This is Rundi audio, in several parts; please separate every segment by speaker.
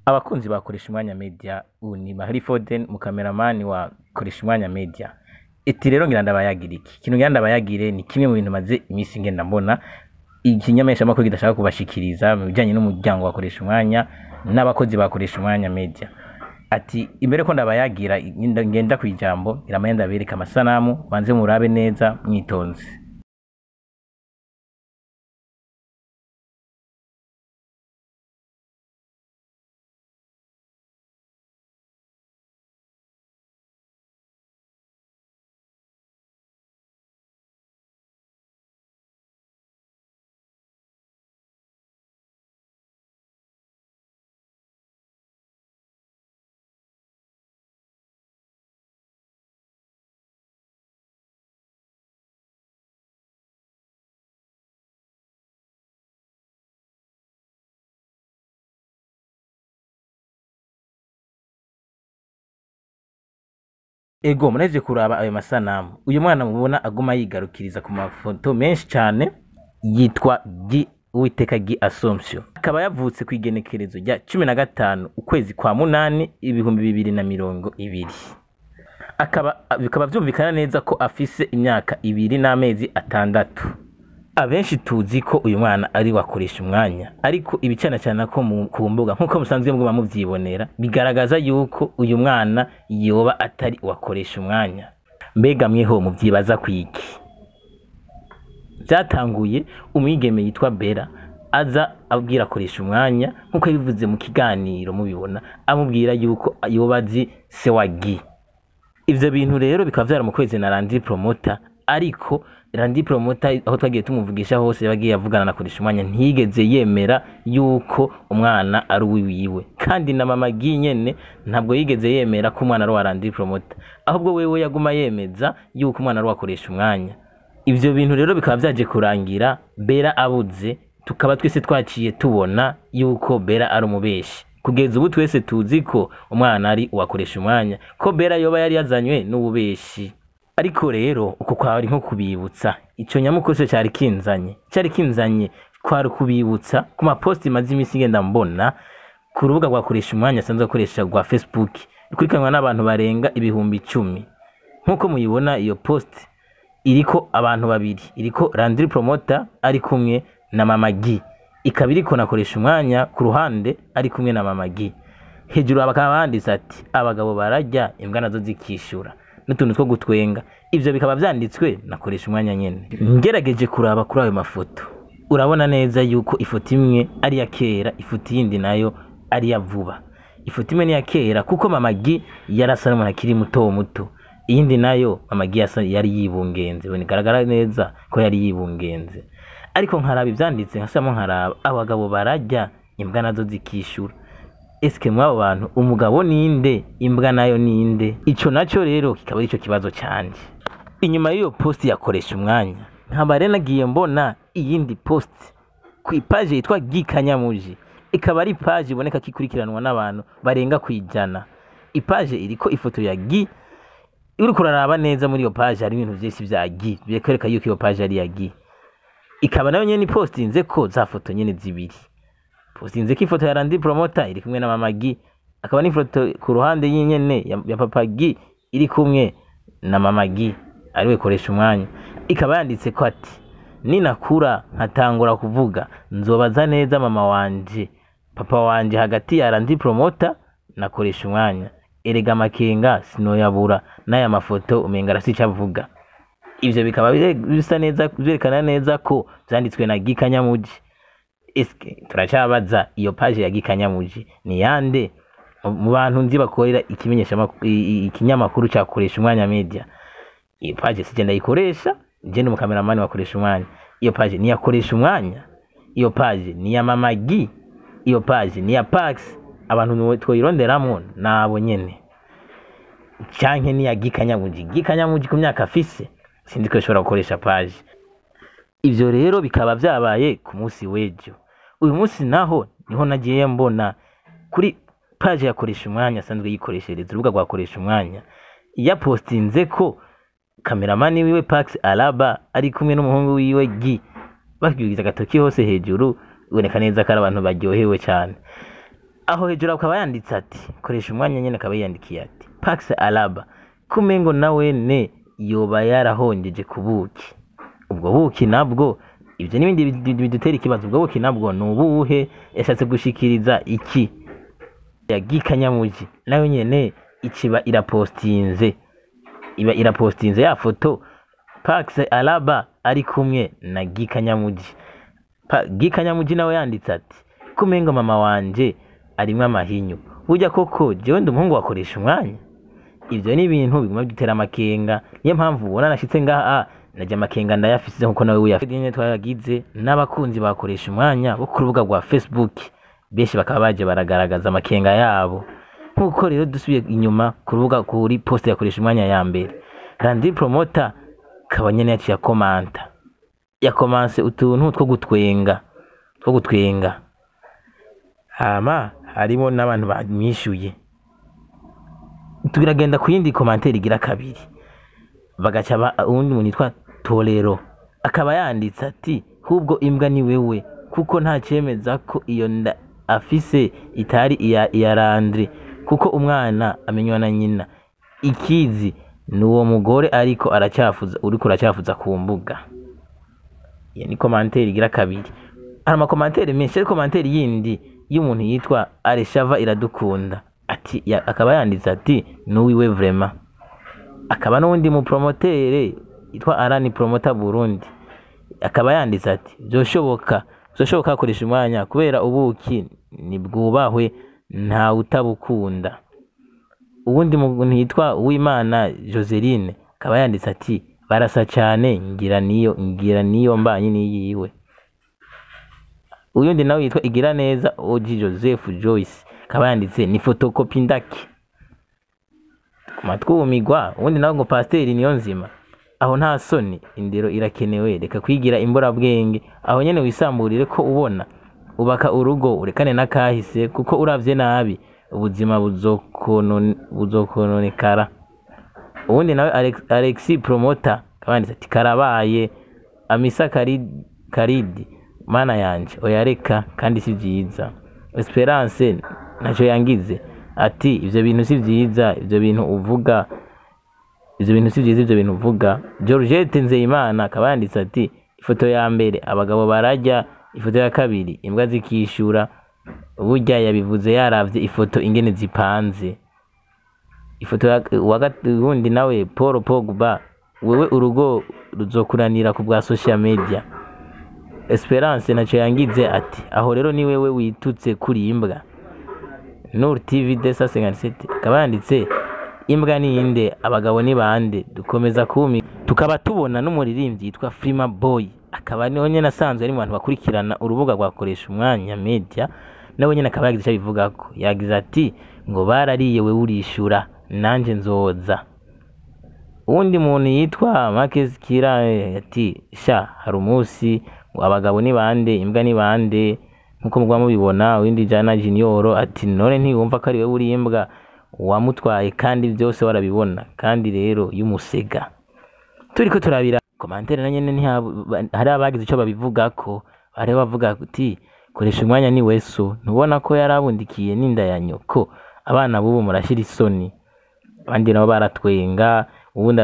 Speaker 1: Abakunzi bakoresha umwanya media uni Mahri Foden mu cameraman wa koresha umwanya media. Eti rero ngira ndabayagira iki. Kintu ngira ndabayagire ni kimwe mu bintu maze imisi ngenda mbona ikinyamesha makuru kidashaka kubashikiriza mu bijanye n'umuryango wakoresha umwanya n'abakozi bakoresha umwanya media. Ati imbere ko ndabayagira ngenda kwijambo iramenda bereka amasanamu banze murabe neza mwitonze. Ego muneje kuraba ayo masanamu. Uyu mwana mubona aguma yigarukiriza ku mafoto menshi cyane yitwa Gi Uwiteka Gi Assumption. Akaba yavutse kwigenekerezo rya 15 ukwezi kwa 8 2020. Bikaba vyumvikana neza ko afise imyaka 2 n'amezi 6. Abenshi tuzi ko uyu mwana ari wakoresha umwanya, ariko ibicana cyane ko ku mbuga nkuko musanzwe muguma muvyibonera bigaragaza yuko uyu mwana yoba atari wakoresha umwanya. Mbega mweho muvyibaza kwiki? Byatanguye umwigeme yitwa Bera aza abwira akoresha umwanya nkuko bivuze mu kiganiro mubibona, amubwira yuko yobazi se wa Gi. Ivyo bintu rero bikaba vyaramukweze na Randi Promoter, ariko Randi Promoter aho twagiye tumuvugisha hose yabagiye avugana na koresha umwanya ntigeze yemera yuko umwana ari wiwe, kandi na mama Gi nyene ntabwo yigeze yemera ko umwana ari wa Randi Promoter, ahubwo wewe yaguma yemeza yuko umwana ari wakoresha umwanya. Ivyo bintu rero bikaba vyaje kurangira Bera abuze, tukaba twese twaciye tubona yuko Bera ari umubeshi. Kugeza ubu twese tuzi ko umwana ari uwakoresha umwanya, ko Bera yoba yari yazanywe n'ububeshi. Ariko rero uko kwari nko kubibutsa ico nyamukose cyari kinzanye kwari kubibutsa ku maposti maze imisi ngenda mbona ku rubuga rwakoresha umwanya sanzwe akoresha rwa Facebook ikurikanwa n'abantu barenga 10,000. Nkuko muyibona iyo post iriko abantu babiri, iriko Randi Promoter ari kumwe na mama Gi, ikabiriko nakoresha umwanya ku ruhande ari kumwe na mama Gi. Hejuru abakaba banditse ati abagabo barajya imbwa nazo zikishura n'utuntu two gutwenga. Ivyo bikaba vyanditswe nakoresha umwanya nyene. Ngerageje kuraba kuri ayo mafoto urabona neza yuko ifoto imwe ari ya kera, ifoto yindi nayo ari ya vuba. Ifoto imwe ni ya kera kuko mama Gi yarasa n'umuntu akiri muto, iyindi nayo mama Gi yari yibungenze, bonigaragara neza ko yari yibungenze. Ariko nkaraba ivyanditse nkasamo nkaraba abagabo barajya imbwa nazo zikishura. Eske mwabo bantu umugabo ninde imbwa nayo ninde? Ico naco rero kikaba ari cyo kibazo cyanje. Inyuma y'iyo post yakoresha umwanya nkaba rero nagiye mbona iyindi post ku page yitwa Gi Kanyamuji, ikaba ari page iboneka kikurikiranwa n'abantu barenga kwijana. Ipage iriko ifoto ya Gi, uri kuraraba neza muri iyo page hari ibintu byinshi bya Gi byerekana yuko iyo page ari ya Gi. Ikaba nayo nyene postinze ko za foto nyene zibiri. Postinze ko ifoto ya Randi Promoter iri kumwe na mama Gi, akaba n'ifoto ku ruhande y'inyene ya papa Gi iri kumwe na mama Gi ariwe koresha umwanya. Ikaba yanditse ko ati ninakura nkatangura kuvuga nzobaza neza mama wanje papa wanje hagati ya Randi Promoter nakoresha umwanya, erega makenga sinoyabura n'aya mafoto umenga arasicavuga. Ivyo bikaba bisa neza byerekana neza ko byanditswe na Gi Kanyamuji. Eske turacabaza iyo page ya Gi Kanyamuji ni yande? Mu bantu nzi bakorera ikimenyesha ikinyamakuru cyakoresha umwanya media. Iyo page sigenda yikoresha, je ni mu cameraman wakoresha umwanya. Iyo page ni yakoresha umwanya. Iyo page ni ya mama Gi. Iyo page ni ya Pax. Abantu twoyironderamo nabo nyene. Canke ni ya Gi Kanyamuji. Gi Kanyamuji ku myaka afise sindi ko ashobora gukoresha page. Ivyo rero bikaba vyabaye ku munsi w'ejo. Uyu munsi naho niho nagiye mbona kuri page yakoresha umwanya sanzwe yikoreshereza urubuga rwakoresha umwanya ya postinze ko cameraman wiwe Pax Alaba ari kumwe n'umuhungu wiwe Gi bakwigiza gatoki hose hejuru, uboneka neza ko ari abantu baryohewe cyane. aho hejuru akaba yanditse ati koresha umwanya nyene, akaba yandikiye ati Pax Alaba kumengo nawene yoba yarahongeje ku buki. Ubwo buki nabwo ivyo n'ibindi bidutera ikibazo. Ubwo buki nabwo nubuhe? Yashatse gushikiriza iki? Yagikanyamuji nayo nyene ikiba irapostinze, iba irapostinze ya foto Pax Alaba ari kumwe na Gikanyamuji. Gikanyamuji nawe yanditse ati kumengo mama wanje arimwe amahinyu. Burya koko jewe ndi umuhungu wakoresha umwanya? Ivyo ni ibintu biguma bidutera amakenga. Niyo mpamvu ubona nashitse ngaha naje amakenga ndayafise nkuko nawe uyafite. Twagize n'abakunzi bakoresha umwanya bo ku rubuga rwa Facebook, benshi bakaba baje baragaragaza amakenga yabo. Nkuko rero dusubiye inyuma ku rubuga kuri post yakoresha umwanya ya mbere, Randy Promoter kabanyene yaciye komanta, yakomanse utuntu two gutwenga hama harimo n'abantu bamwishuye. Tugiragenda ku yindi commentaire igira kabiri, bagaca uwundi muntu yitwa Torero akaba yanditse ati hubwo imbwa ni wewe, kuko nta cemeza ko iyo nda afise itari iya Landry, kuko umwana amenywa na nyina. Ikizi nuwo mugore ariko aracafuza, uriko aracafuza ku mbuga. Ya ni commentaire igira kabiri. Hari ama commentaire menshi, ariko commentaire yindi y'umuntu yitwa Areshava Iradukunda ati akaba yanditse ati nuwiwe vraiment. Akaba n'undi mu promotere yitwa Arani Promoter Burundi akaba yanditse ati byoshoboka akoresha umwanya kubera ubuki nibwubahwe nta utabukunda. Uwundi muntu yitwa Uwimana Joseline akaba yanditse ati barasa cyane ngira niyo mbanye niyiwe. Uyundi nawe yitwa Igira neza Oji Joseph Joyce akaba yanditse ni photocopy ndaki kumatwumigwa. Uwundi nawe ngo Pasteur Niyonzima aho nta soni, indero irakenewe, reka kwigira imbora bwenge, aho nyene wisamburire ko ubona ubaka urugo urekane nakahise, kuko uravye nabi ubuzima buzokononekara. Uwundi nawe Alexi Promoter kabanditse ati karabaye Amisa Karidi mana yanje oyareka kandi si vyiza. Esperance naco yangize ati ivyo bintu si vyiza, ivyo bintu uvuga Georgette Nzeyimana akaba yanditse ati ifoto ya mbere abagabo barajya, ifoto ya kabiri imbwa zikishura. Burya yabivuze yaravye ifoto ingene zipanze. Ifoto ya wundi nawe Paul Pogba wewe urugo ruzokuranira ku bwa social media. Esperance naco yangize ati aho rero ni wewe witutse kuri imbwa. Nur TV Desa 57 akaba yanditse imbwa ni inde abagabo ni bande. Dukomeza kumi tukaba tubona n'umuririmbyi yitwa Frima Boy akaba niho nyene asanzwe ari mu bantu bakurikirana urubuga rwakoresha umwanya media, nawe nyene akaba yagize bivuga ko yagize ati ngo barariye we urishura nanje nzoza. Uwundi muntu yitwa Marquez Kira ati sha hari umunsi abagabo ni bande imbwa ni bande nkuko mugwa mubibona. Uwindi Jana Junior ati none ntiwumva ko ari we uri imbwa wamutwaye kandi byose warabibona, kandi rero y'umusega. Turiko turabira commentaire na nyene hari abagize ico babivuga ko bari bavuga ati koresha umwanya ni weso, ntubona ko yarabundikiye n'inda ya nyoko, abana bubu murashira isoni. Abandi nabo baratwenga. Ubundi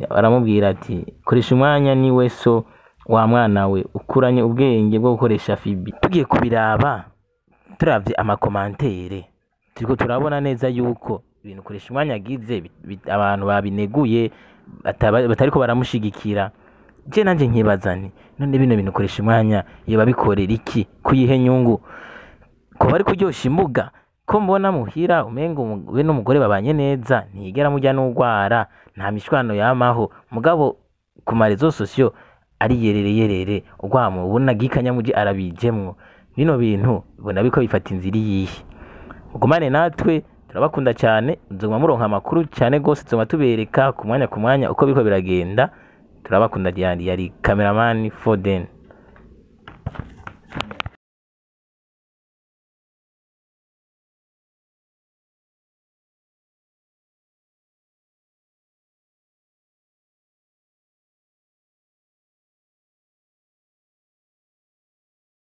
Speaker 1: aramubwira ati koresha umwanya ni weso wa mwana we ukuranye ubwenge bwo gukoresha fibi. Tugiye kubiraba turavye ama commentaire turiko turabona neza yuko ibintu koresha umwanya agize abantu babineguye batariko baramushigikira. Je nanje nkibazani none bino bintu koresha umwanya iyo babikorera iki, kuyihe nyungu, ko bari kuryosha imbuga, ko mbona muhira umengo we n'umugore babanye neza ntigera mujya n'ugwara, nta mishwano yamaho, mugabo ku marezo sosio ari yerere ugwamo ubona Gikanyamuji arabijemwo. Bino bintu ubona biko bifata inzira yihe. Mugumane natwe turabakunda cyane, nzoguma muronka amakuru cyane gose, nzoguma tubereka ku mwanya uko biko biragenda. Turabakunda yari cameraman Foden.